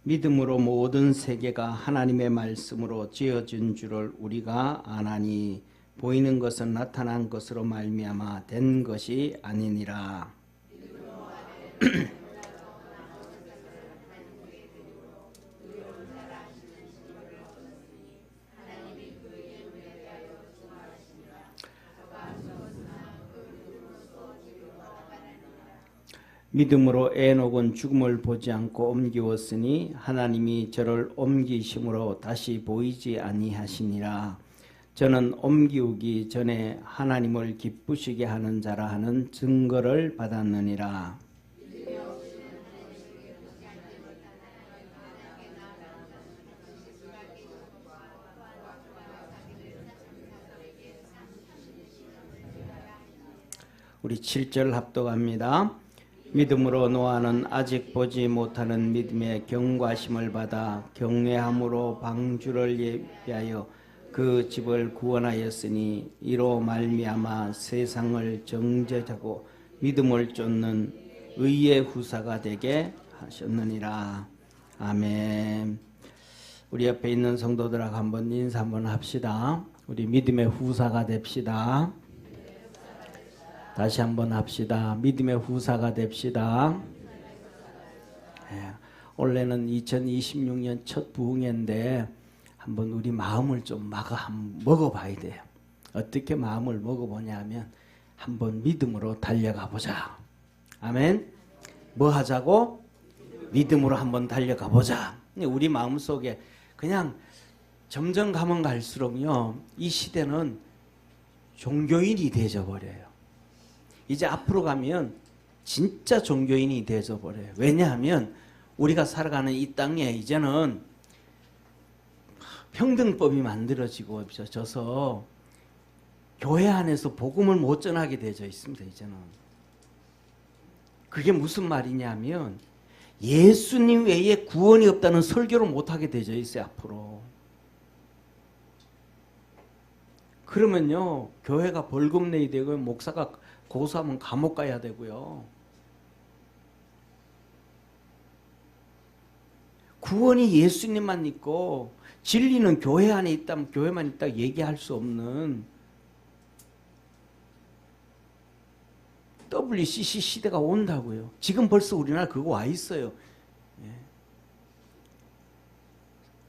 믿음으로 모든 세계가 하나님의 말씀으로 지어진 줄을 우리가 아나니 보이는 것은 나타난 것으로 말미암아 된 것이 아니니라. 믿음으로 에녹은 죽음을 보지 않고 옮기었으니 하나님이 저를 옮기심으로 다시 보이지 아니하시니라. 저는 옮기우기 전에 하나님을 기쁘시게 하는 자라 하는 증거를 받았느니라. 우리 7절 합독합니다. 믿음으로 노아는 아직 보지 못하는 믿음의 경과심을 받아 경외함으로 방주를 예비하여 그 집을 구원하였으니 이로 말미암아 세상을 정죄하고 믿음을 쫓는 의의 후사가 되게 하셨느니라. 아멘. 우리 옆에 있는 성도들하고 한번 인사 한번 합시다. 우리 믿음의 후사가 됩시다. 다시 한번 합시다. 믿음의 후사가 됩시다. 올해는 2026년 첫 부흥회인데 한번 우리 마음을 좀 먹어봐야 돼요. 어떻게 마음을 먹어보냐면 한번 믿음으로 달려가 보자. 아멘. 뭐 하자고? 믿음으로 한번 달려가 보자. 우리 마음속에 그냥 점점 가면 갈수록요, 이 시대는 종교인이 되어버려요. 이제 앞으로 가면 진짜 종교인이 되어버려요. 왜냐하면 우리가 살아가는 이 땅에 이제는 평등법이 만들어지고 져서 교회 안에서 복음을 못 전하게 되어 있습니다. 이제는. 그게 무슨 말이냐면 예수님 외에 구원이 없다는 설교를 못하게 되어 있어요. 앞으로. 그러면요, 교회가 벌금 내야 되고 목사가 고소하면 감옥 가야 되고요. 구원이 예수님만 있고 진리는 교회 안에 있다면 교회만 있다 얘기할 수 없는 WCC 시대가 온다고요. 지금 벌써 우리나라 그거 와 있어요.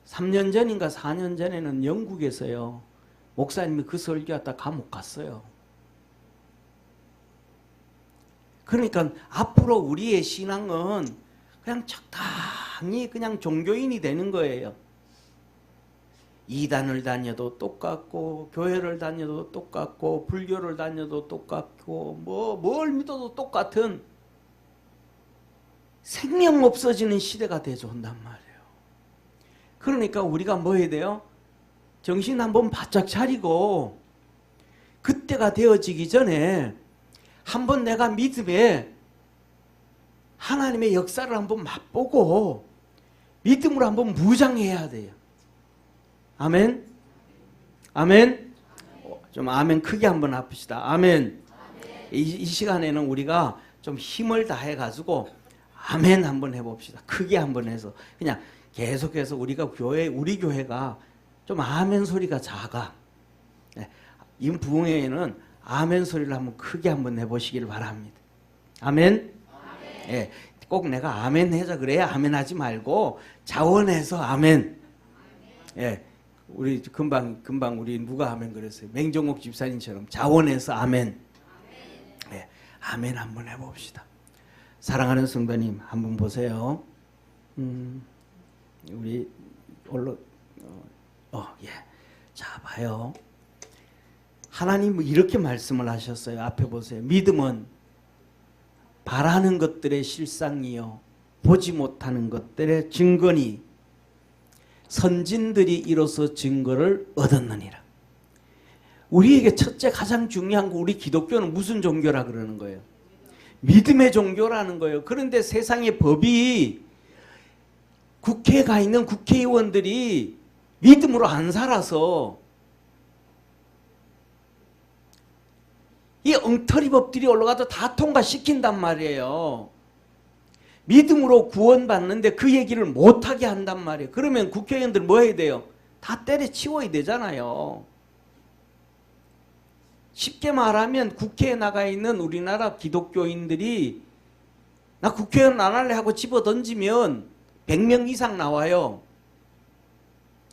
3년 전인가 4년 전에는 영국에서요, 목사님이 그 설교하다 감옥 갔어요. 그러니까 앞으로 우리의 신앙은 그냥 적당히 그냥 종교인이 되는 거예요. 이단을 다녀도 똑같고 교회를 다녀도 똑같고 불교를 다녀도 똑같고 뭘 믿어도 똑같은 생명 없어지는 시대가 되어서 온단 말이에요. 그러니까 우리가 뭐 해야 돼요? 정신 한번 바짝 차리고 그때가 되어지기 전에 한번 내가 믿음에 하나님의 역사를 한번 맛보고 믿음으로 한번 무장해야 돼요. 아멘? 아멘? 좀 아멘 크게 한번 합시다. 아멘. 이 시간에는 우리가 좀 힘을 다해가지고 아멘 한번 해봅시다. 크게 한번 해서 그냥 계속해서 우리 교회가 좀 아멘 소리가 작아. 이 부흥회에는 아멘 소리를 한번 크게 한번 해보시길 바랍니다. 아멘? 예, 꼭 내가 아멘 해서 그래야 아멘 하지 말고 자원해서 아멘. 예, 우리 금방 우리 누가 아멘 그랬어요? 맹종옥 집사님처럼 자원해서 아멘. 예, 아멘 한번 해봅시다. 사랑하는 성도님 한번 보세요. 우리 예, 자 봐요. 하나님은 이렇게 말씀을 하셨어요. 앞에 보세요. 믿음은 바라는 것들의 실상이요 보지 못하는 것들의 증거니 선진들이 이로써 증거를 얻었느니라. 우리에게 첫째 가장 중요한 거, 우리 기독교는 무슨 종교라 그러는 거예요? 믿음의 종교라는 거예요. 그런데 세상의 법이 국회에 가 있는 국회의원들이 믿음으로 안 살아서 이 엉터리 법들이 올라가도 다 통과시킨단 말이에요. 믿음으로 구원받는데 그 얘기를 못하게 한단 말이에요. 그러면 국회의원들 뭐 해야 돼요? 다 때려치워야 되잖아요. 쉽게 말하면 국회에 나가 있는 우리나라 기독교인들이 나 국회의원 안 할래 하고 집어 던지면 100명 이상 나와요.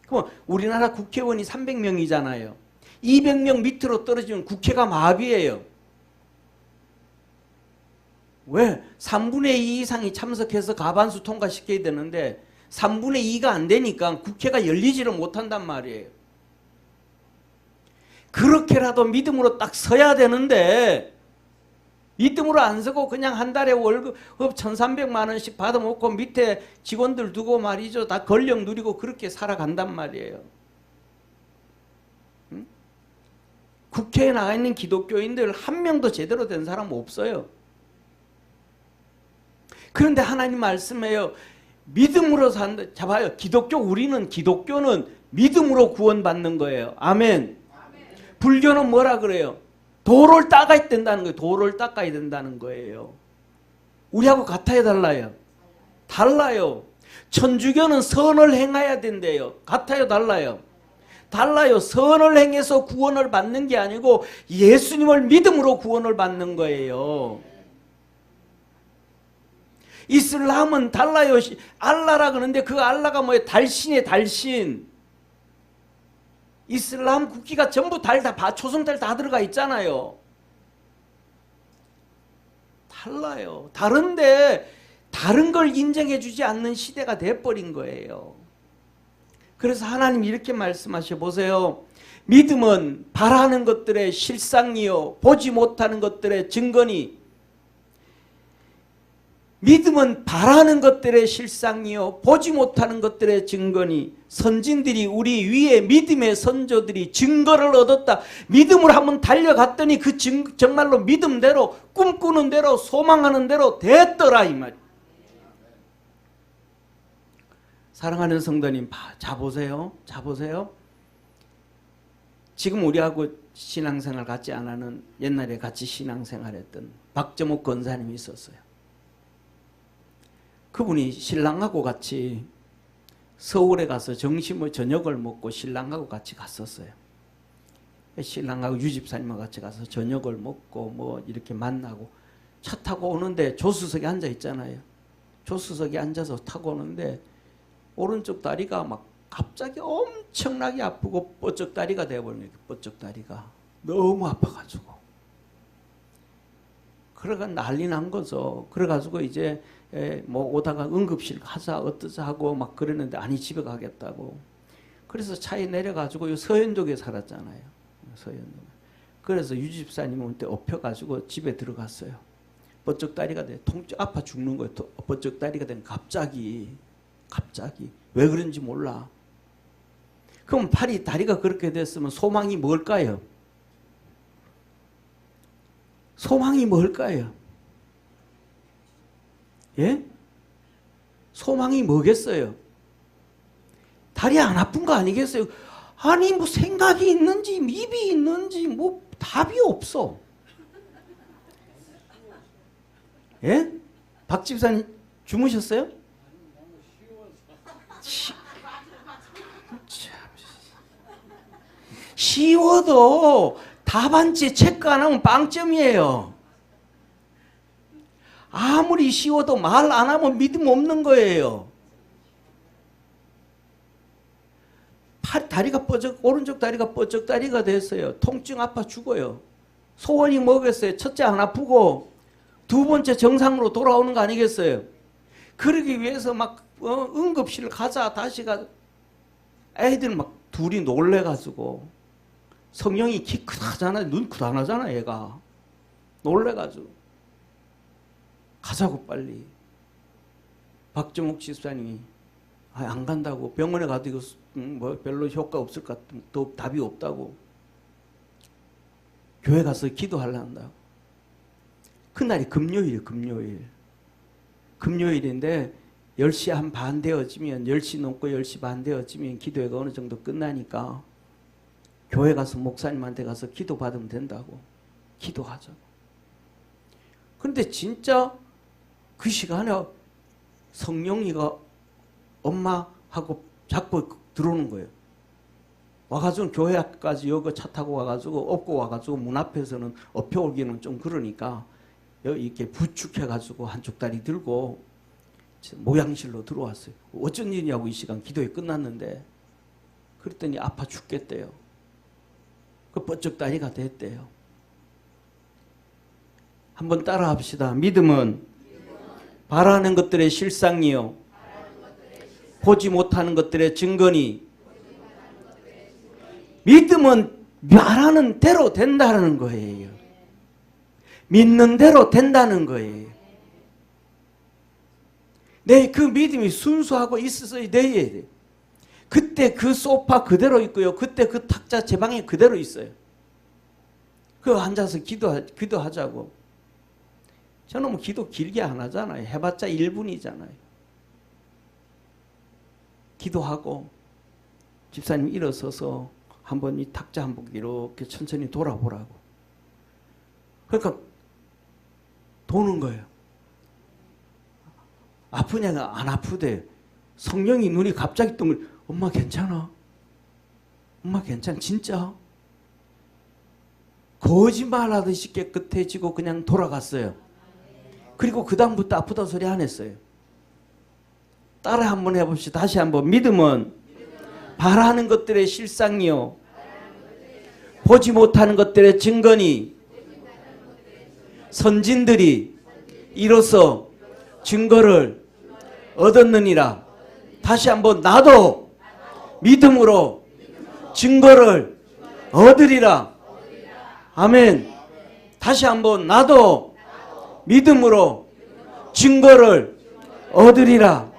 그럼 우리나라 국회의원이 300명이잖아요. 200명 밑으로 떨어지면 국회가 마비예요. 왜? 3분의 2 이상이 참석해서 과반수 통과시켜야 되는데 3분의 2가 안 되니까 국회가 열리지를 못한단 말이에요. 그렇게라도 믿음으로 딱 서야 되는데 믿음으로 안 서고 그냥 한 달에 월급 1,300만 원씩 받아먹고 밑에 직원들 두고 말이죠. 다 권력 누리고 그렇게 살아간단 말이에요. 응? 국회에 나가 있는 기독교인들 한 명도 제대로 된 사람 없어요. 그런데 하나님 말씀해요. 믿음으로 산다. 자 봐요. 우리는 기독교는 믿음으로 구원받는 거예요. 아멘. 불교는 뭐라 그래요? 도를 닦아야 된다는 거예요. 도를 닦아야 된다는 거예요. 우리하고 같아야 달라요? 달라요. 천주교는 선을 행해야 된대요. 같아요? 달라요? 달라요. 선을 행해서 구원을 받는 게 아니고 예수님을 믿음으로 구원을 받는 거예요. 이슬람은 달라요. 알라라 그러는데 그 알라가 뭐예요? 달신이에요. 달신. 이슬람 국기가 전부 초승달 다 들어가 있잖아요. 달라요. 다른데 다른 걸 인정해 주지 않는 시대가 돼버린 거예요. 그래서 하나님이 이렇게 말씀하셔 보세요. 믿음은 바라는 것들의 실상이요 보지 못하는 것들의 증거니. 믿음은 바라는 것들의 실상이요 보지 못하는 것들의 증거니. 선진들이 우리 위에 믿음의 선조들이 증거를 얻었다. 믿음으로 한번 달려갔더니 그 정말로 믿음대로 꿈꾸는 대로 소망하는 대로 됐더라 이 말. 사랑하는 성도님, 자 보세요. 지금 우리하고 신앙생활 같이 안 하는 옛날에 같이 신앙생활했던 박정욱 권사님이 있었어요. 그분이 신랑하고 같이 서울에 가서 저녁을 먹고 신랑하고 같이 갔었어요. 신랑하고 유집사님하고 같이 가서 저녁을 먹고 뭐 이렇게 만나고 차 타고 오는데 조수석에 앉아 있잖아요. 조수석에 앉아서 타고 오는데 오른쪽 다리가 막 갑자기 엄청나게 아프고 뻗쩍다리가 되어버린 거예요. 뻗쩍다리가 너무 아파가지고 그래가 난리 난 거죠. 그래가지고 이제 뭐 오다가 응급실 가자 어떠자 하고 막 그랬는데 아니 집에 가겠다고. 그래서 차에 내려가지고 서현동에 살았잖아요. 서현동. 그래서 유집사님한테 업혀가지고 집에 들어갔어요. 뻗쩍다리가 돼. 통증 아파 죽는 거예요. 뻗쩍다리가 된 갑자기 왜 그런지 몰라. 그럼 다리가 그렇게 됐으면 소망이 뭘까요? 소망이 뭘까요? 예? 소망이 뭐겠어요? 다리 안 아픈 거 아니겠어요? 아니 뭐 생각이 있는지 입이 있는지 뭐 답이 없어. 예? 박 집사님 주무셨어요? 쉬워도 답안지에 체크 안 하면 빵점이에요. 아무리 쉬워도 말 안 하면 믿음 없는 거예요. 오른쪽 다리가 뻗쩍다리가 됐어요. 통증 아파 죽어요. 소원이 뭐겠어요? 첫째 안 아프고 두 번째 정상으로 돌아오는 거 아니겠어요? 그러기 위해서 막 응급실 가자 다시 가. 애들 막 둘이 놀래가지고 성령이 키 크다잖아요. 눈 크다나잖아 얘가. 놀래가지고 가자고 빨리. 박정욱 집사님이 안 간다고. 병원에 가도 이거 뭐 별로 효과 없을 것 같은 또 답이 없다고. 교회 가서 기도하려 한다고. 그날이 금요일인데 10시 한 반 되어지면 10시 넘고 10시 반 되어지면 기도회가 어느 정도 끝나니까 교회 가서 목사님한테 가서 기도 받으면 된다고. 기도하자고. 그런데 진짜 그 시간에 성령이가 엄마하고 자꾸 들어오는 거예요. 와가지고 교회까지 여기 차 타고 와가지고 업고 와가지고 문 앞에서는 업혀오기는 좀 그러니까 이렇게 부축해가지고 한쪽 다리 들고 모양실로 들어왔어요. 어쩐 일이냐고 이 시간 기도회 끝났는데 그랬더니 아파 죽겠대요. 그 번쩍 다리가 됐대요. 한번 따라 합시다. 믿음은 바라는 것들의 실상이요 보지 못하는 것들의 증거니 믿음은 말하는 대로 된다는 거예요. 믿는 대로 된다는 거예요. 내 그 믿음이 순수하고 있어야 돼. 그때 그 소파 그대로 있고요. 그때 그 탁자 제 방에 그대로 있어요. 그 앉아서 기도하자고. 저는 뭐 기도 길게 안 하잖아요. 해봤자 1분이잖아요. 기도하고 집사님 일어서서 한번 이 탁자 한번 이렇게 천천히 돌아보라고. 그러니까 도는 거예요. 아프냐가 안 아프대. 성령이 눈이 갑자기 뜬 엄마 괜찮아? 엄마 괜찮아? 진짜? 거짓말하듯이 깨끗해지고 그냥 돌아갔어요. 그리고 그 다음부터 아프다 소리 안 했어요. 따라 한번 해봅시다. 다시 한번. 믿음은 바라는 것들의 실상이요 보지 못하는 것들의 증거니 선진들이 이로써 증거를 얻었느니라. 다시 한번 나도 믿음으로 증거를 얻으리라. 아멘. 다시 한번 나도 믿음으로 증거를 얻으리라.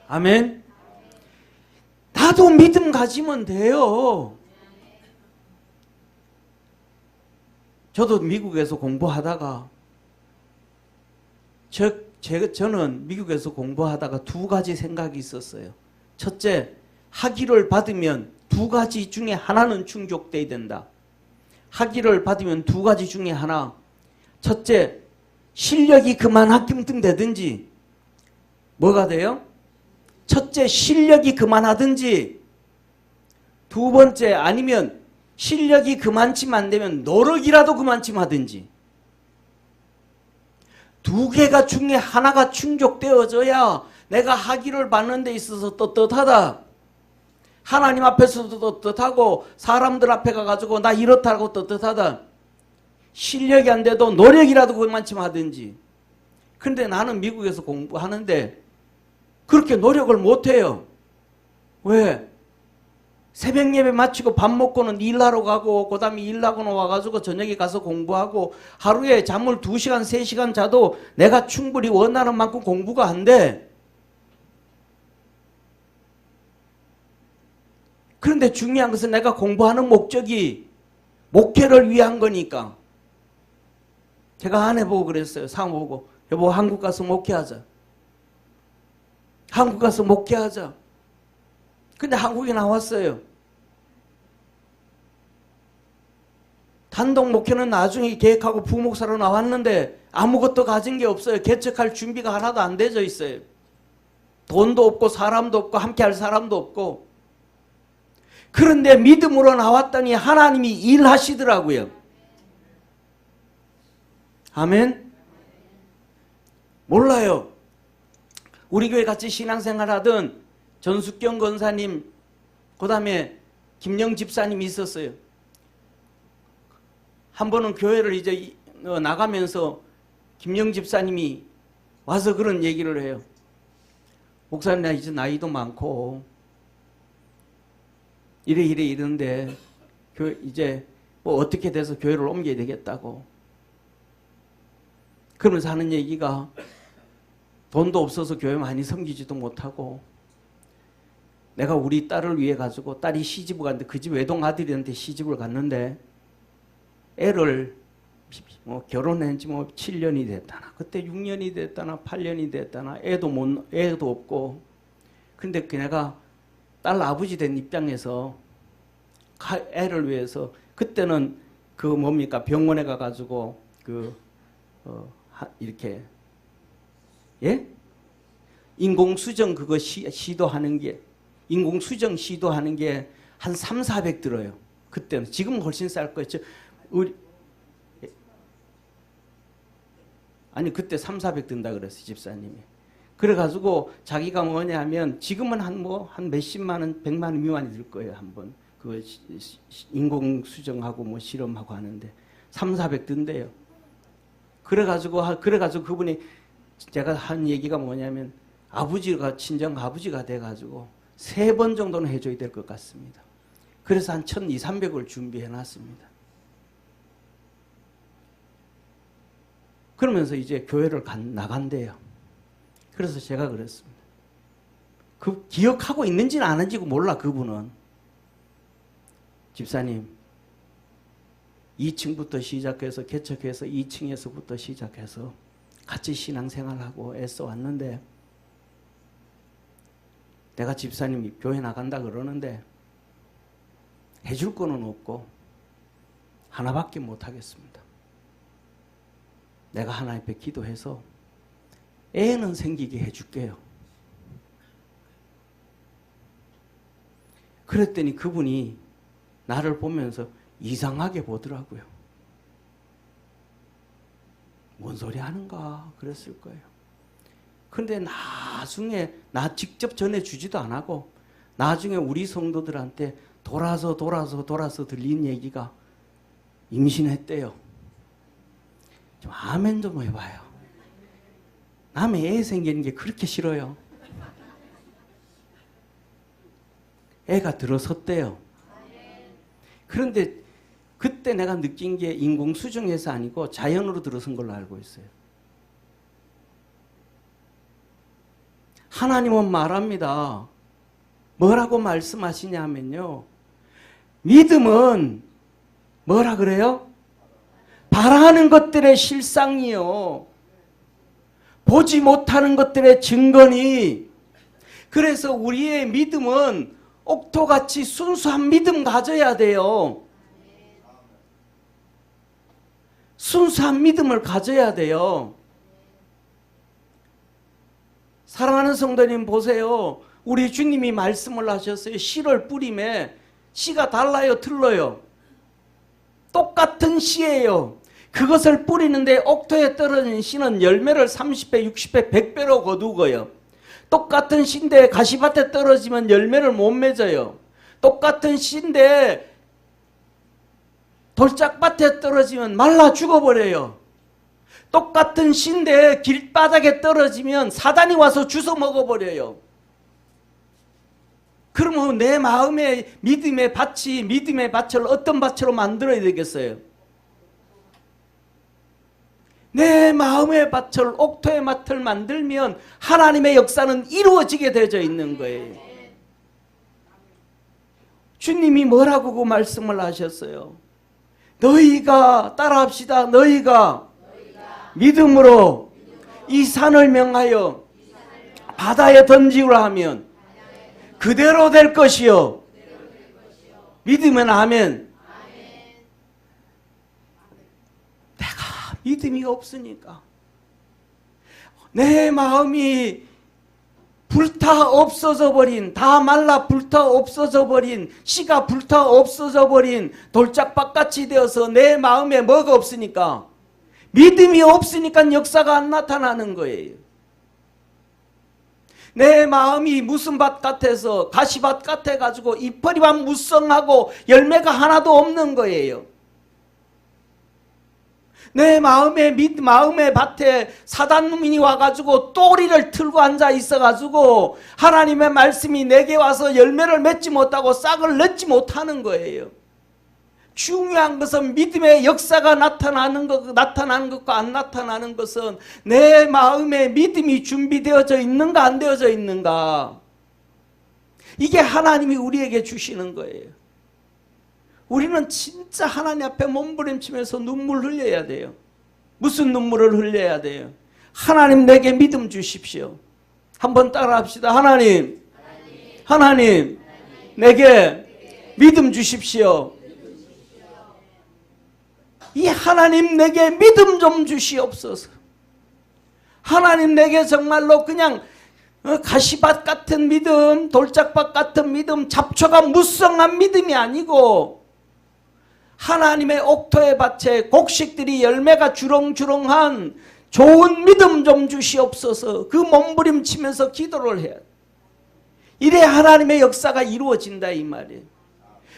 아멘. 나도 믿음 가지면 돼요. 저도 미국에서 공부하다가 저는 미국에서 공부하다가 두 가지 생각이 있었어요. 첫째, 학위를 받으면 두 가지 중에 하나는 충족돼야 된다. 학위를 받으면 두 가지 중에 하나. 첫째, 실력이 그만 합격되든지 뭐가 돼요? 첫째, 실력이 그만하든지 두 번째, 아니면 실력이 그만치면 안 되면 노력이라도 그만치면 하든지 두 개가 중에 하나가 충족되어져야 내가 학위를 받는 데 있어서 떳떳하다. 하나님 앞에서도 떳떳하고 사람들 앞에 가가지고 나 이렇다고 떳떳하다. 실력이 안 돼도 노력이라도 그만치면 하든지. 근데 나는 미국에서 공부하는데 그렇게 노력을 못해요. 왜? 새벽 예배 마치고 밥 먹고는 일하러 가고 그 다음에 일하고는 와가지고 저녁에 가서 공부하고 하루에 잠을 2시간 3시간 자도 내가 충분히 원하는 만큼 공부가 안 돼. 그런데 중요한 것은 내가 공부하는 목적이 목회를 위한 거니까 제가 아내 보고 그랬어요. 상호 보고 여보 한국 가서 목회하자. 한국 가서 목회하자. 근데 한국에 나왔어요. 단독 목회는 나중에 계획하고 부목사로 나왔는데 아무것도 가진 게 없어요. 개척할 준비가 하나도 안 되어 있어요. 돈도 없고 사람도 없고 함께할 사람도 없고. 그런데 믿음으로 나왔더니 하나님이 일하시더라고요. 아멘? 몰라요. 우리 교회 같이 신앙생활 하던 전숙경 권사님, 그 다음에 김영 집사님이 있었어요. 한 번은 교회를 이제 나가면서 김영 집사님이 와서 그런 얘기를 해요. 목사님, 나 이제 나이도 많고 이런데 이제 뭐 어떻게 돼서 교회를 옮겨야 되겠다고. 그러면서 하는 얘기가 돈도 없어서 교회 많이 섬기지도 못하고 내가 우리 딸을 위해 가지고 딸이 시집을 갔는데 그 집 외동 아들한테 시집을 갔는데 애를 뭐 결혼한 지 뭐 7년이 됐다나 그때 6년이 됐다나 8년이 됐다나 애도 없고 근데 내가 딸 아버지 된 입장에서 애를 위해서 그때는 그 뭡니까 병원에 가가지고 이렇게 예 인공수정 그거 시도하는 게, 인공수정 시도하는 게 한 3, 400 들어요. 그때는. 지금은 훨씬 쌀 거예요. 우리, 아니, 그때 3, 400 든다 그랬어요, 집사님이. 그래가지고 자기가 뭐냐 하면 지금은 한 몇십만 원, 100만 원 미만이 들 거예요, 한 번. 그 인공수정하고 뭐 실험하고 하는데 3, 400 든대요. 그래가지고 그분이 제가 한 얘기가 뭐냐면 아버지가, 친정 아버지가 돼가지고 3번 정도는 해줘야 될 것 같습니다. 그래서 한 1,200, 300을 준비해 놨습니다. 그러면서 이제 교회를 나간대요. 그래서 제가 그랬습니다. 그 기억하고 있는지는 안 한지고 몰라, 그분은. 집사님, 2층부터 시작해서 개척해서 2층에서부터 시작해서 같이 신앙생활하고 애써 왔는데 내가 집사님이 교회 나간다 그러는데 해줄 거는 없고 하나밖에 못 하겠습니다. 내가 하나님 앞에 기도해서 애는 생기게 해줄게요. 그랬더니 그분이 나를 보면서 이상하게 보더라고요. 뭔 소리 하는가 그랬을 거예요. 근데 나중에 나 직접 전해주지도 안 하고 나중에 우리 성도들한테 돌아서 들린 얘기가 임신했대요. 좀 아멘 좀 해봐요. 남의 애 생기는 게 그렇게 싫어요. 애가 들어섰대요. 그런데 그때 내가 느낀 게 인공수정해서 아니고 자연으로 들어선 걸로 알고 있어요. 하나님은 말합니다. 뭐라고 말씀하시냐면요. 믿음은 뭐라 그래요? 바라는 것들의 실상이요. 보지 못하는 것들의 증거니. 그래서 우리의 믿음은 옥토같이 순수한 믿음 가져야 돼요. 순수한 믿음을 가져야 돼요. 사랑하는 성도님 보세요. 우리 주님이 말씀을 하셨어요. 씨를 뿌림에 씨가 달라요, 틀려요? 똑같은 씨예요. 그것을 뿌리는데 옥토에 떨어진 씨는 열매를 30배, 60배, 100배로 거두고요. 똑같은 씨인데 가시밭에 떨어지면 열매를 못 맺어요. 똑같은 씨인데 돌짝밭에 떨어지면 말라 죽어버려요. 똑같은 씨인데 길바닥에 떨어지면 사단이 와서 주워 먹어버려요. 그러면 내 마음의 믿음의 밭을 어떤 밭으로 만들어야 되겠어요? 내 마음의 밭을, 옥토의 밭을 만들면 하나님의 역사는 이루어지게 되어 있는 거예요. 주님이 뭐라고 그 말씀을 하셨어요? 너희가 따라합시다. 너희가 믿음으로 이 산을 명하여 바다에 던지우라 하면 그대로 될 것이요. 믿으면 아멘. 내가 믿음이 없으니까 내 마음이 불타 없어져 버린, 다 말라 불타 없어져 버린, 씨가 불타 없어져 버린 돌짝밭같이 되어서 내 마음에 뭐가 없으니까, 믿음이 없으니까 역사가 안 나타나는 거예요. 내 마음이 무슨 밭 같아서 가시밭 같아가지고 잎허리만 무성하고 열매가 하나도 없는 거예요. 내 마음의 밭에 사단놈이 와가지고 또리를 틀고 앉아 있어가지고 하나님의 말씀이 내게 와서 열매를 맺지 못하고 싹을 냈지 못하는 거예요. 중요한 것은 믿음의 역사가 나타나는 것과 안 나타나는 것은 내 마음에 믿음이 준비되어져 있는가 안 되어져 있는가. 이게 하나님이 우리에게 주시는 거예요. 우리는 진짜 하나님 앞에 몸부림치면서 눈물 흘려야 돼요. 무슨 눈물을 흘려야 돼요? 하나님 내게 믿음 주십시오. 한번 따라 합시다. 하나님 내게 믿음 주십시오. 이 하나님 내게 믿음 좀 주시옵소서. 하나님 내게 정말로 그냥 가시밭 같은 믿음, 돌짝밭 같은 믿음, 잡초가 무성한 믿음이 아니고 하나님의 옥토의 밭에 곡식들이 열매가 주렁주렁한 좋은 믿음 좀 주시옵소서. 그 몸부림치면서 기도를 해야 돼. 이래야 하나님의 역사가 이루어진다 이 말이에요.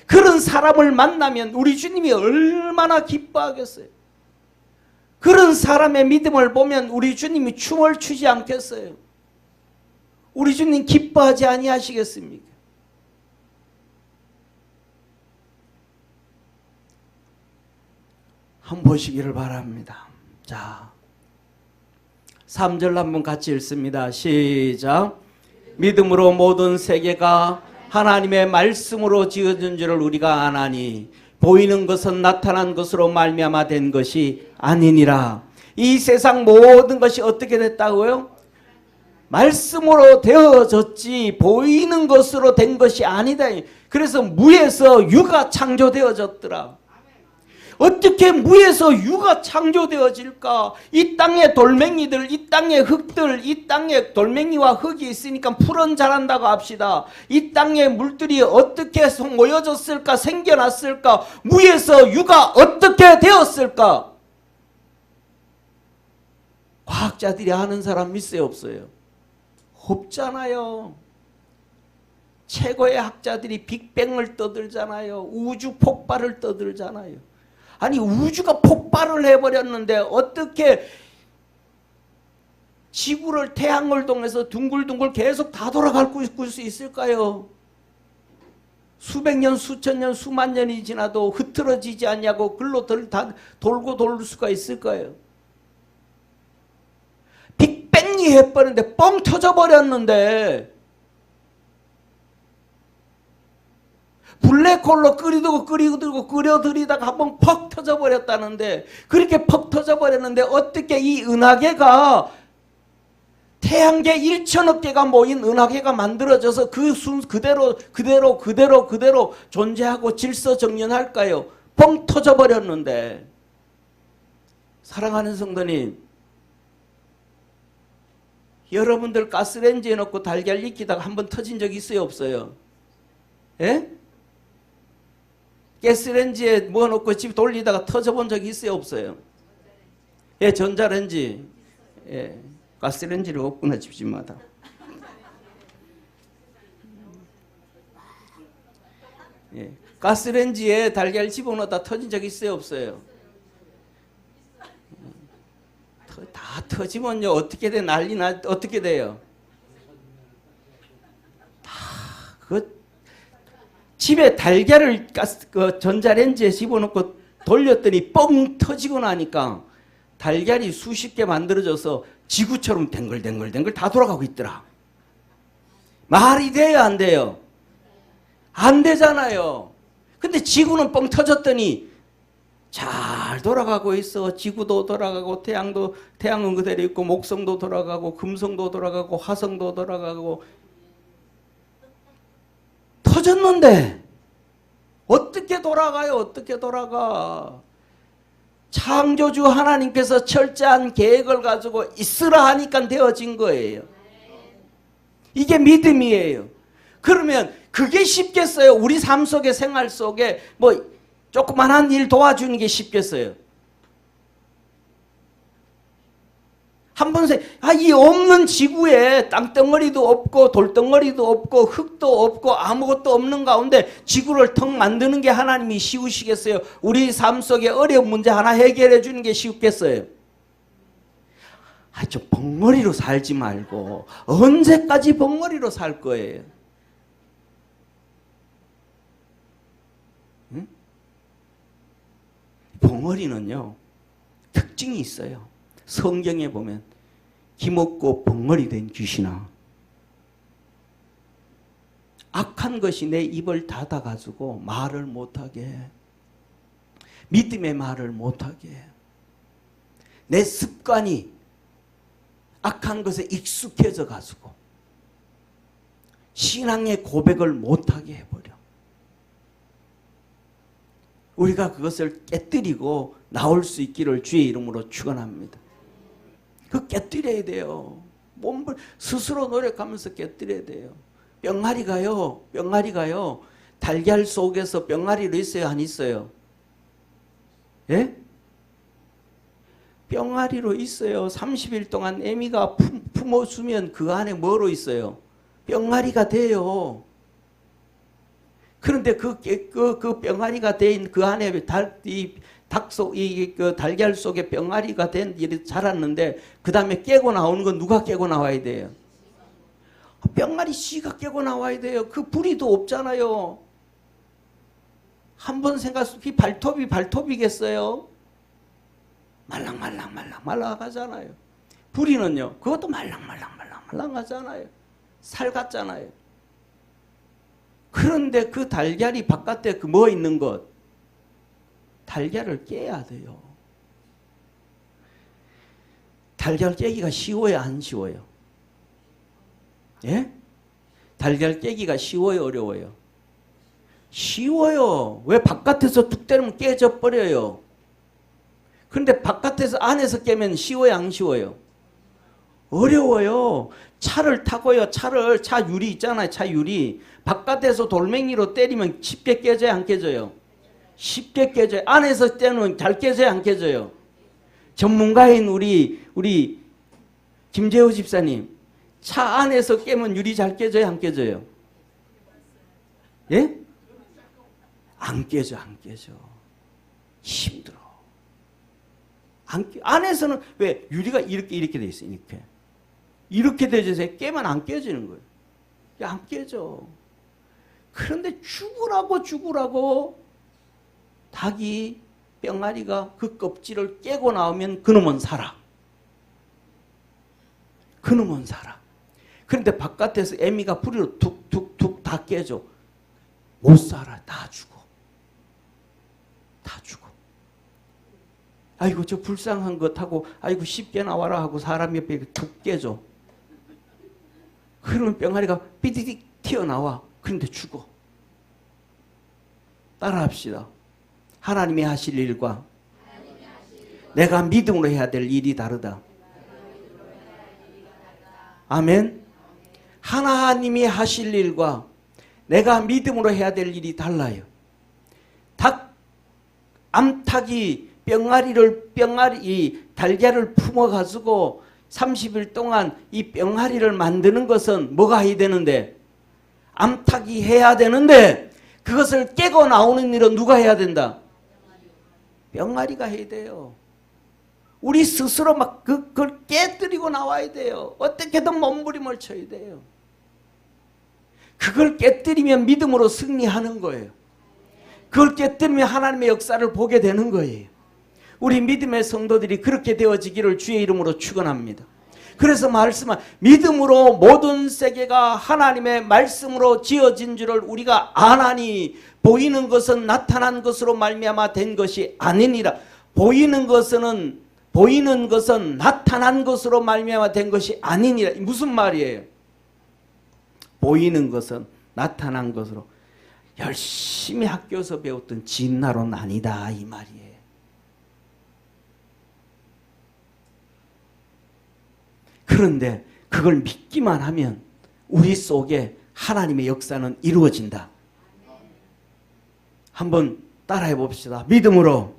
그런 사람을 만나면 우리 주님이 얼마나 기뻐하겠어요. 그런 사람의 믿음을 보면 우리 주님이 춤을 추지 않겠어요. 우리 주님 기뻐하지 아니하시겠습니까? 한번 보시기를 바랍니다. 자, 3절 한번 같이 읽습니다. 시작. 믿음으로 모든 세계가 하나님의 말씀으로 지어진 줄을 우리가 아나니 보이는 것은 나타난 것으로 말미암아 된 것이 아니니라. 이 세상 모든 것이 어떻게 됐다고요? 말씀으로 되어졌지 보이는 것으로 된 것이 아니다. 그래서 무에서 유가 창조되어졌더라. 어떻게 무에서 유가 창조되어질까? 이 땅의 돌멩이들, 이 땅의 흙들, 이 땅에 돌멩이와 흙이 있으니까 풀은 자란다고 합시다. 이 땅의 물들이 어떻게 모여졌을까? 생겨났을까? 무에서 유가 어떻게 되었을까? 과학자들이 아는 사람 있어요, 없어요? 없잖아요. 최고의 학자들이 빅뱅을 떠들잖아요. 우주 폭발을 떠들잖아요. 아니 우주가 폭발을 해버렸는데 어떻게 지구를 태양을 통해서 둥글둥글 계속 다 돌아갈 수 있을까요? 수백 년, 수천 년, 수만 년이 지나도 흐트러지지 않냐고 글로 다 돌고 돌 수가 있을까요? 빅뱅이 해버렸는데 뻥 터져버렸는데 블랙홀로 끓여들이다가 한번 퍽 터져버렸다는데 그렇게 퍽 터져버렸는데 어떻게 이 은하계가 태양계 1천억 개가 모인 은하계가 만들어져서 그 순 그대로 존재하고 질서 정연할까요? 뻥 터져버렸는데. 사랑하는 성도님, 여러분들 가스레인지에 넣고 달걀 익히다가 한번 터진 적 있어요, 없어요? 예? 가스레인지에 뭐 넣고 집 돌리다가 터져본 적이 있어요, 없어요? 예, 전자레인지. 예, 가스레인지를 없구나, 집집마다. 예, 가스레인지에 달걀 집어넣다 터진 적 있어요, 없어요? 다 터지면요, 어떻게 돼? 어떻게 돼요? 집에 달걀을 전자레인지에 집어넣고 돌렸더니 뻥 터지고 나니까 달걀이 수십 개 만들어져서 지구처럼 댕글댕글 다 돌아가고 있더라. 말이 돼요, 안 돼요? 안 되잖아요. 근데 지구는 뻥 터졌더니 잘 돌아가고 있어. 지구도 돌아가고 태양은 그대로 있고 목성도 돌아가고 금성도 돌아가고 화성도 돌아가고 터졌는데 어떻게 돌아가요? 어떻게 돌아가? 창조주 하나님께서 철저한 계획을 가지고 있으라 하니까 되어진 거예요. 이게 믿음이에요. 그러면 그게 쉽겠어요? 우리 삶 속에 생활 속에 뭐 조그만한 일 도와주는 게 쉽겠어요? 한번 이 없는 지구에 땅덩어리도 없고 돌덩어리도 없고 흙도 없고 아무것도 없는 가운데 지구를 턱 만드는 게 하나님이 쉬우시겠어요? 우리 삶 속에 어려운 문제 하나 해결해 주는 게 쉽겠어요? 저 벙어리로 살지 말고 언제까지 벙어리로 살 거예요? 응? 벙어리는요 특징이 있어요. 성경에 보면 기먹고 벙어리 된 귀신아, 악한 것이 내 입을 닫아가지고 말을 못하게 해. 믿음의 말을 못하게 해. 내 습관이 악한 것에 익숙해져 가지고 신앙의 고백을 못하게 해버려. 우리가 그것을 깨뜨리고 나올 수 있기를 주의 이름으로 축원합니다. 그 깨뜨려야 돼요. 몸을 스스로 노력하면서 깨뜨려야 돼요. 뿅아리가요. 달걀 속에서 뿅아리로 있어요, 안 있어요? 예? 뿅아리로 있어요. 30일 동안 애미가 품어주면 그 안에 뭐로 있어요? 뿅아리가 돼요. 그런데 그 뿅아리가 된 그 안에 그 달걀 속에 뿅아리가 된 일이 자랐는데 그 다음에 깨고 나오는 건 누가 깨고 나와야 돼요? 뿅아리 씨가 깨고 나와야 돼요. 그 뿌리도 없잖아요. 한번 생각해, 발톱이겠어요? 말랑하잖아요. 뿌리는요, 그것도 말랑하잖아요. 살 같잖아요. 그런데 그 달걀이 바깥에 그 뭐 있는 것? 달걀을 깨야 돼요. 달걀 깨기가 쉬워요, 안 쉬워요? 예? 달걀 깨기가 쉬워요, 어려워요? 쉬워요. 왜? 바깥에서 툭 때리면 깨져 버려요. 그런데 바깥에서 안에서 깨면 쉬워요, 안 쉬워요? 어려워요. 차를 타고요. 차 유리 있잖아요. 차 유리. 바깥에서 돌멩이로 때리면 쉽게 깨져요, 안 깨져요? 쉽게 깨져요. 안에서 때는 잘 깨져요, 안 깨져요? 전문가인 우리 김재호 집사님, 차 안에서 깨면 유리 잘 깨져요, 안 깨져요? 예? 안 깨져. 힘들어. 안에서는 왜? 유리가 이렇게 돼 있어요. 이렇게 되어서 깨면 안 깨지는 거예요. 안 깨져. 그런데 죽으라고 닭이 뿅아리가 그 껍질을 깨고 나오면 그놈은 살아. 그런데 바깥에서 애미가 뿌리로 툭툭툭 다 깨져. 못 살아. 다 죽어. 아이고 저 불쌍한 것 하고 아이고 쉽게 나와라 하고 사람 옆에 툭 깨져. 그러면 뿅아리가 삐디디 튀어나와. 그런데 죽어. 따라합시다. 하나님이 하실 일과 내가 믿음으로 해야 될 일이 다르다. 아멘. 하나님이 하실 일과 내가 믿음으로 해야 될 일이 달라요. 암탉이 이 달걀을 품어가지고 30일 동안 이 뿅아리를 만드는 것은 뭐가 해야 되는데? 암탉이 해야 되는데 그것을 깨고 나오는 일은 누가 해야 된다? 뿅아리가 해야 돼요. 우리 스스로 막 그걸 깨뜨리고 나와야 돼요. 어떻게든 몸부림을 쳐야 돼요. 그걸 깨뜨리면 믿음으로 승리하는 거예요. 그걸 깨뜨리면 하나님의 역사를 보게 되는 거예요. 우리 믿음의 성도들이 그렇게 되어지기를 주의 이름으로 축원합니다. 그래서 말씀은 믿음으로 모든 세계가 하나님의 말씀으로 지어진 줄을 우리가 아나니 보이는 것은 나타난 것으로 말미암아 된 것이 아니니라. 보이는 것은 나타난 것으로 말미암아 된 것이 아니니라. 무슨 말이에요? 보이는 것은 나타난 것으로. 열심히 학교에서 배웠던 진나로는 아니다 이 말이에요. 그런데 그걸 믿기만 하면 우리 속에 하나님의 역사는 이루어진다. 한번 따라해 봅시다. 믿음으로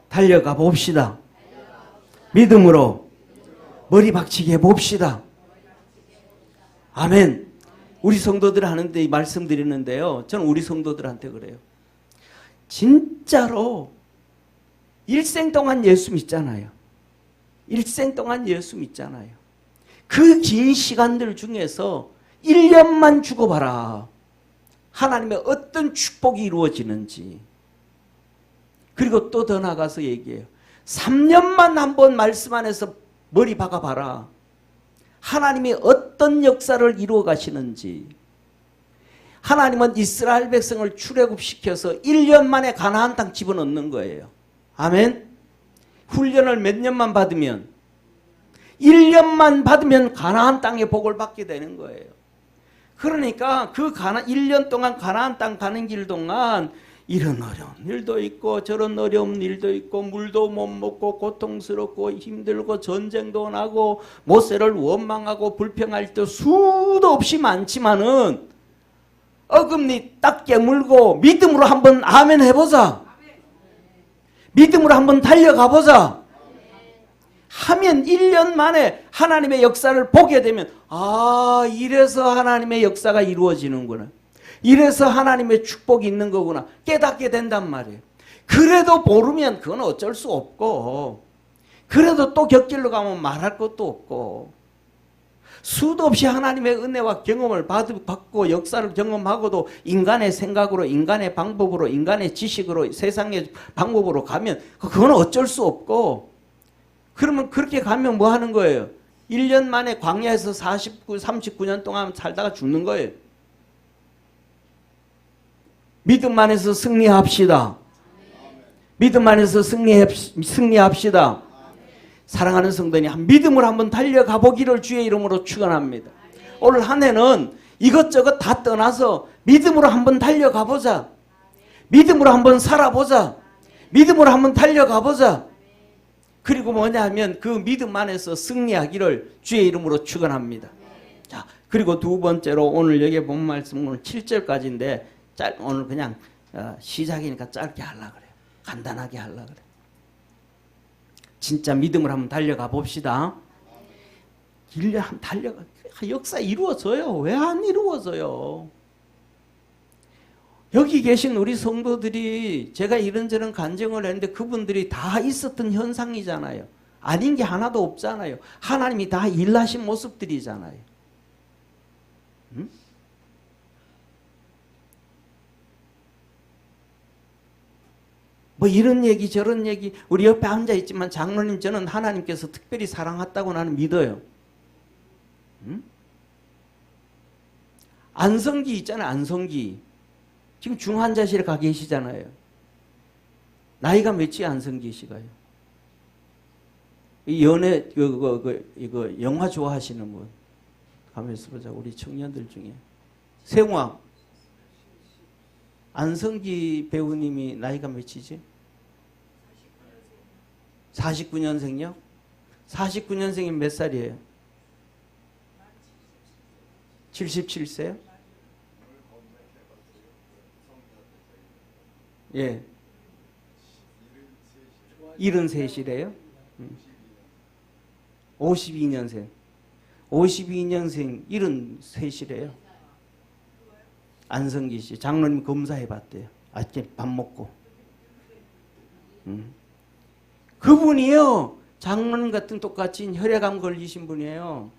달려가 봅시다. 믿음으로 머리 박치게 해봅시다. 아멘. 우리 성도들 하는데 말씀드리는데요. 저는 우리 성도들한테 그래요. 진짜로 일생 동안 예수 믿잖아요. 일생 동안 예수 믿잖아요. 그 긴 시간들 중에서 1년만 죽어봐라. 하나님의 어떤 축복이 이루어지는지. 그리고 또 더 나가서 얘기해요. 3년만 한번 말씀 안에서 머리 박아봐라. 하나님이 어떤 역사를 이루어 가시는지. 하나님은 이스라엘 백성을 출애굽시켜서 1년 만에 가나안 땅 집어넣는 거예요. 아멘. 훈련을 몇 년만 받으면 1년만 받으면 가나안 땅의 복을 받게 되는 거예요. 그러니까 그 1년 동안 가나안 땅 가는 길 동안 이런 어려운 일도 있고 저런 어려운 일도 있고 물도 못 먹고 고통스럽고 힘들고 전쟁도 나고 모세를 원망하고 불평할 때 수도 없이 많지만은 어금니 딱 깨물고 믿음으로 한번 아멘 해보자. 믿음으로 한번 달려가 보자. 하면 1년 만에 하나님의 역사를 보게 되면 아, 이래서 하나님의 역사가 이루어지는구나. 이래서 하나님의 축복이 있는 거구나. 깨닫게 된단 말이에요. 그래도 모르면 그건 어쩔 수 없고, 그래도 또 곁길로 가면 말할 것도 없고, 수도 없이 하나님의 은혜와 경험을 받고 역사를 경험하고도 인간의 생각으로, 인간의 방법으로, 인간의 지식으로, 세상의 방법으로 가면 그건 어쩔 수 없고, 그러면 그렇게 가면 뭐 하는 거예요? 1년 만에 광야에서 39년 동안 살다가 죽는 거예요. 믿음 안에서 승리합시다. 믿음 안에서 승리합시다. 사랑하는 성도님, 믿음으로 한번 달려가 보기를 주의 이름으로 축원합니다. 오늘 한 해는 이것저것 다 떠나서 믿음으로 한번 달려가 보자. 믿음으로 한번 살아보자. 믿음으로 한번 달려가 보자. 그리고 뭐냐 하면 그 믿음 안에서 승리하기를 주의 이름으로 축원합니다. 자, 그리고 두 번째로 오늘 여기 본 말씀은 7절까지인데 오늘 그냥 시작이니까 짧게 하려고 그래요. 간단하게 하려고 그래요. 진짜 믿음을 한번 달려가 봅시다. 1년 한번 달려가. 역사 이루어져요. 왜 안 이루어져요? 여기 계신 우리 성도들이 제가 이런저런 간증을 했는데 그분들이 다 있었던 현상이잖아요. 아닌 게 하나도 없잖아요. 하나님이 다 일하신 모습들이잖아요. 응? 뭐 이런 얘기 저런 얘기 우리 옆에 앉아있지만 장로님 저는 하나님께서 특별히 사랑했다고 나는 믿어요. 응? 안성기 있잖아요. 안성기. 지금 중환자실에 가 계시잖아요. 나이가 몇이 안성기 씨가요? 연애 이거 영화 좋아하시는 분 가면서 보자. 우리 청년들 중에 세웅아 안성기 배우님이 나이가 몇이지? 49년생이요? 49년생이면 몇 살이에요? 77세요? 예. 73이래요? 52년생. 52년생 73이래요. 안성기 씨. 장로님 검사해 봤대요. 아침에 밥 먹고. 그분이요. 장로님 같은 똑같이 혈액암 걸리신 분이에요.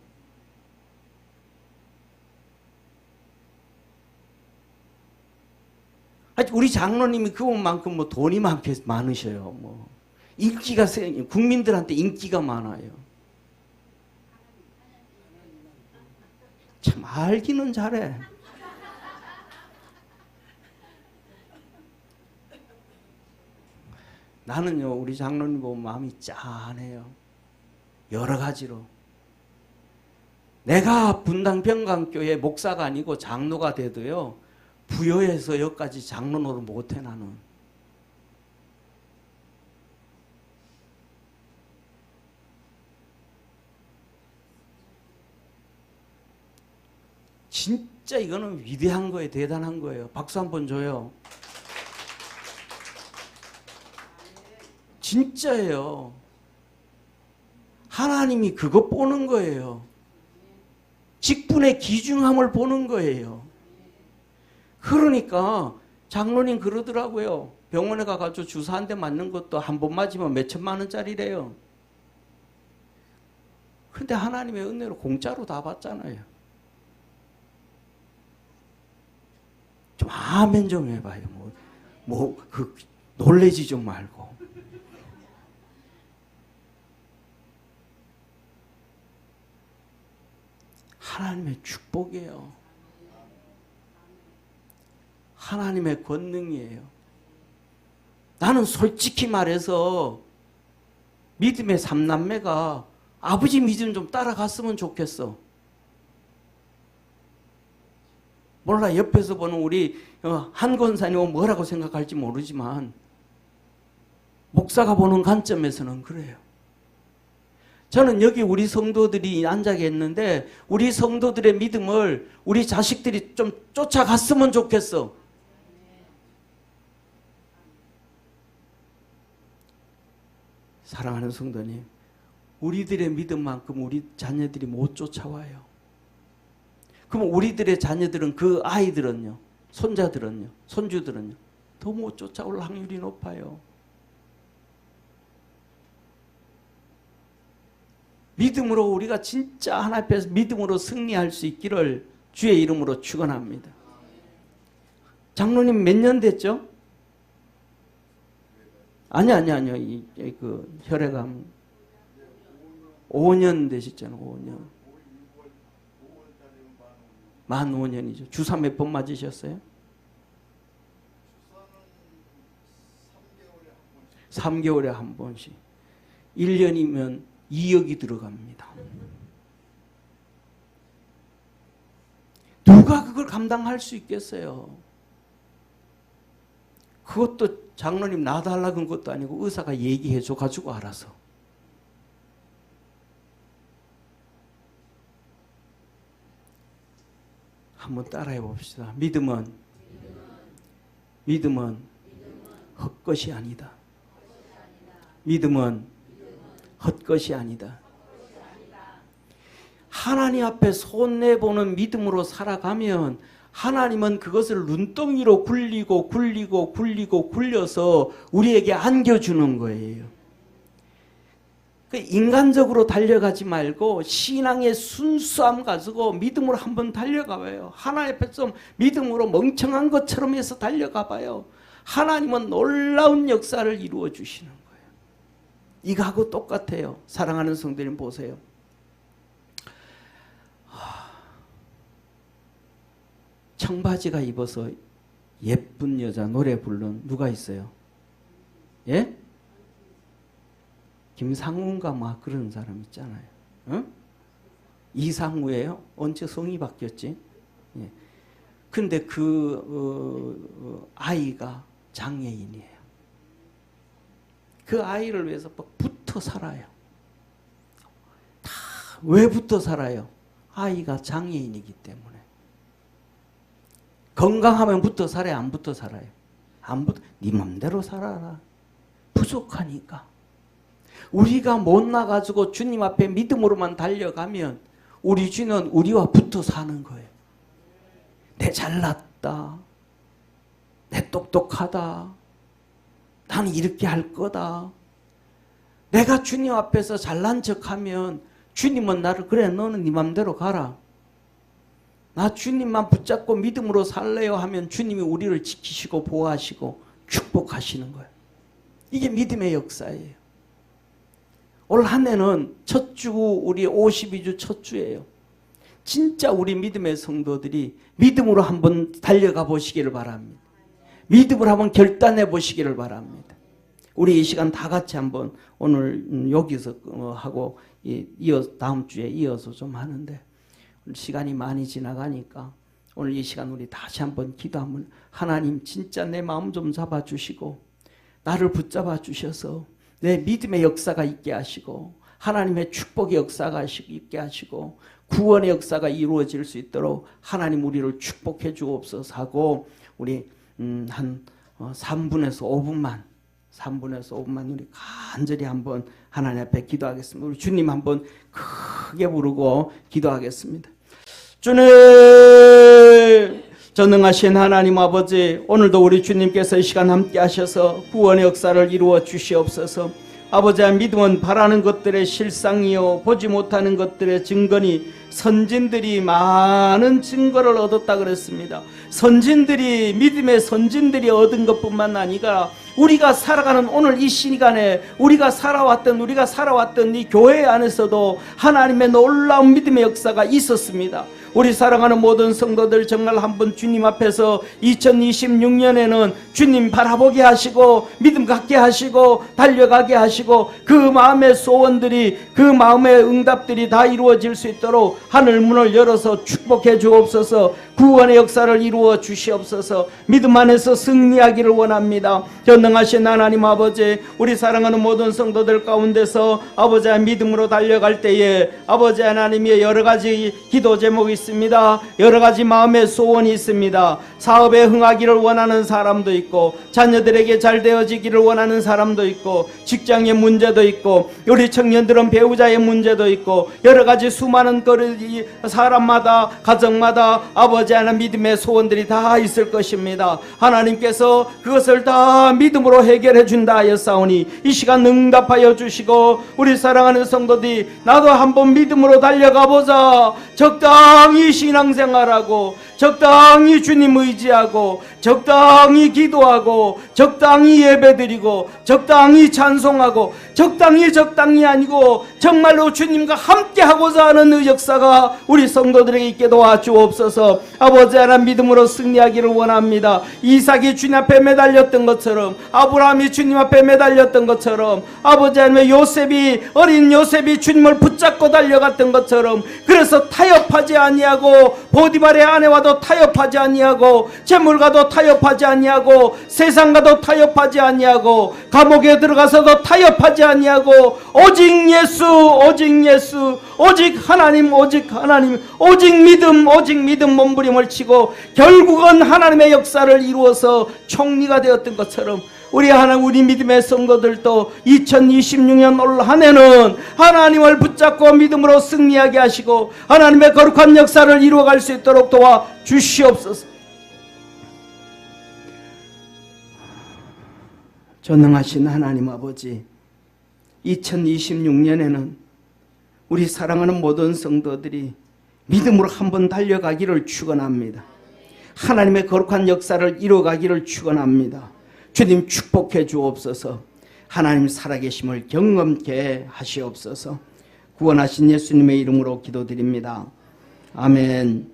우리 장로님이 그분만큼 뭐 돈이 많으셔요. 뭐 인기가 국민들한테 인기가 많아요. 참 알기는 잘해. 나는요 우리 장로님 보면 마음이 짠해요. 여러 가지로. 내가 분당 병강교회 목사가 아니고 장로가 돼도요. 부여해서 여기까지 장로 노릇 못해 나는. 진짜 이거는 위대한 거예요. 대단한 거예요. 박수 한번 줘요. 진짜예요. 하나님이 그거 보는 거예요. 직분의 귀중함을 보는 거예요. 그러니까 장로님 그러더라고요. 병원에 가가지고 주사 한 대 맞는 것도 한 번 맞으면 몇 천만 원짜리래요. 근데 하나님의 은혜로 공짜로 다 받잖아요. 좀 아멘 좀 해봐요. 놀래지 좀 말고. 하나님의 축복이에요. 하나님의 권능이에요. 나는 솔직히 말해서 믿음의 삼남매가 아버지 믿음 좀 따라갔으면 좋겠어. 몰라, 옆에서 보는 우리 한 권사님은 뭐라고 생각할지 모르지만 목사가 보는 관점에서는 그래요. 저는 여기 우리 성도들이 앉아 있는데 우리 성도들의 믿음을 우리 자식들이 좀 쫓아갔으면 좋겠어. 사랑하는 성도님, 우리들의 믿음만큼 우리 자녀들이 못 쫓아와요. 그럼 우리들의 자녀들은, 그 아이들은요, 손자들은요, 손주들은요, 더 못 쫓아올 확률이 높아요. 믿음으로 우리가 진짜 하나님 앞에서 믿음으로 승리할 수 있기를 주의 이름으로 축원합니다. 장로님 몇 년 됐죠? 아니요. 그 혈액암 5년 되셨잖아요. 5년. 만 5년이죠. 주사 몇 번 맞으셨어요? 3개월에 한 번씩. 1년이면 2억이 들어갑니다. 누가 그걸 감당할 수 있겠어요? 그것도 장로님 놔달라고 한 것도 아니고 의사가 얘기해줘 가지고 알아서. 한번 따라해 봅시다. 믿음은 헛것이 아니다. 믿음은 헛것이 아니다. 하나님 앞에 손내보는 믿음으로 살아가면 하나님은 그것을 눈덩이로 굴려서 우리에게 안겨주는 거예요. 인간적으로 달려가지 말고 신앙의 순수함 가지고 믿음으로 한번 달려가봐요. 하나님 앞에서 믿음으로 멍청한 것처럼 해서 달려가봐요. 하나님은 놀라운 역사를 이루어 주시는 거예요. 이거하고 똑같아요. 사랑하는 성도님 보세요. 청바지가 입어서 예쁜 여자 노래 부르는 누가 있어요? 예? 김상우인가 막 그런 사람 있잖아요. 어? 이상우예요? 언제 성이 바뀌었지? 예. 근데 아이가 장애인이에요. 그 아이를 위해서 막 붙어 살아요. 다 왜 붙어 살아요? 아이가 장애인이기 때문에. 건강하면 붙어 살아요? 안 붙어 살아요? 안 붙어. 네 맘대로 살아라. 부족하니까. 우리가 못 나가지고 주님 앞에 믿음으로만 달려가면 우리 주는 우리와 붙어 사는 거예요. 내 잘났다. 내 똑똑하다. 나는 이렇게 할 거다. 내가 주님 앞에서 잘난 척하면 주님은 나를 그래 너는 네 맘대로 가라. 나 주님만 붙잡고 믿음으로 살래요 하면 주님이 우리를 지키시고 보호하시고 축복하시는 거예요. 이게 믿음의 역사예요. 올 한 해는 첫 주, 우리 52주 첫 주예요. 진짜 우리 믿음의 성도들이 믿음으로 한번 달려가 보시기를 바랍니다. 믿음으로 한번 결단해 보시기를 바랍니다. 우리 이 시간 다 같이 한번 오늘 여기서 하고 다음 주에 이어서 좀 하는데 시간이 많이 지나가니까 오늘 이 시간 우리 다시 한번 기도하면 하나님 진짜 내 마음 좀 잡아주시고 나를 붙잡아 주셔서 내 믿음의 역사가 있게 하시고 하나님의 축복의 역사가 있게 하시고 구원의 역사가 이루어질 수 있도록 하나님 우리를 축복해 주옵소서 하고 우리 한 3분에서 5분만 우리 간절히 한번 하나님 앞에 기도하겠습니다. 우리 주님 한번 크게 부르고 기도하겠습니다. 주님, 전능하신 하나님 아버지, 오늘도 우리 주님께서 이 시간 함께 하셔서 구원의 역사를 이루어 주시옵소서. 아버지의 믿음은 바라는 것들의 실상이요 보지 못하는 것들의 증거니 선진들이 많은 증거를 얻었다 그랬습니다. 선진들이 믿음의 선진들이 얻은 것뿐만 아니라 우리가 살아가는 오늘 이 시간에 우리가 살아왔던 이 교회 안에서도 하나님의 놀라운 믿음의 역사가 있었습니다. 우리 사랑하는 모든 성도들 정말 한번 주님 앞에서 2026년에는 주님 바라보게 하시고 믿음 갖게 하시고 달려가게 하시고 그 마음의 소원들이 그 마음의 응답들이 다 이루어질 수 있도록 하늘 문을 열어서 축복해 주옵소서. 구원의 역사를 이루어 주시옵소서. 믿음 안에서 승리하기를 원합니다. 전능하신 하나님 아버지, 우리 사랑하는 모든 성도들 가운데서 아버지의 믿음으로 달려갈 때에 아버지 하나님의 여러가지 기도 제목이 있습니다. 여러가지 마음의 소원이 있습니다. 사업에 흥하기를 원하는 사람도 있고, 자녀들에게 잘 되어지기를 원하는 사람도 있고, 직장의 문제도 있고, 우리 청년들은 배우자의 문제도 있고, 여러가지 수많은 사람마다 가정마다 아버지 하나님 믿음의 소원들이 다 있을 것입니다. 하나님께서 그것을 다 믿음으로 해결해 준다 하였사오니 이 시간 응답하여 주시고, 우리 사랑하는 성도들이 나도 한번 믿음으로 달려가 보자, 적당히 신앙생활하고 적당히 주님 의지하고 적당히 기도하고 적당히 예배드리고 적당히 찬송하고 적당히 아니고 정말로 주님과 함께하고자 하는 역사가 우리 성도들에게 있게 도와주옵소서. 아버지 하나님 믿음으로 승리하기를 원합니다. 이삭이 주님 앞에 매달렸던 것처럼, 아브라함이 주님 앞에 매달렸던 것처럼, 아버지 하나님 어린 요셉이 주님을 붙잡고 달려갔던 것처럼, 그래서 타협하지 아니하고 보디발의 아내와도 타협하지 아니하고 재물과도 타협하지 아니하고 세상과도 타협하지 아니하고 감옥에 들어가서도 타협하지 아니하고 오직 예수, 오직 하나님, 오직 믿음 몸부림을 치고 결국은 하나님의 역사를 이루어서 총리가 되었던 것처럼, 우리 믿음의 성도들도 2026년 올 한 해는 하나님을 붙잡고 믿음으로 승리하게 하시고 하나님의 거룩한 역사를 이루어갈 수 있도록 도와 주시옵소서. 전능하신 하나님 아버지, 2026년에는 우리 사랑하는 모든 성도들이 믿음으로 한번 달려가기를 축원합니다. 하나님의 거룩한 역사를 이루어가기를 축원합니다. 주님 축복해 주옵소서. 하나님 살아계심을 경험케 하시옵소서. 구원하신 예수님의 이름으로 기도드립니다. 아멘.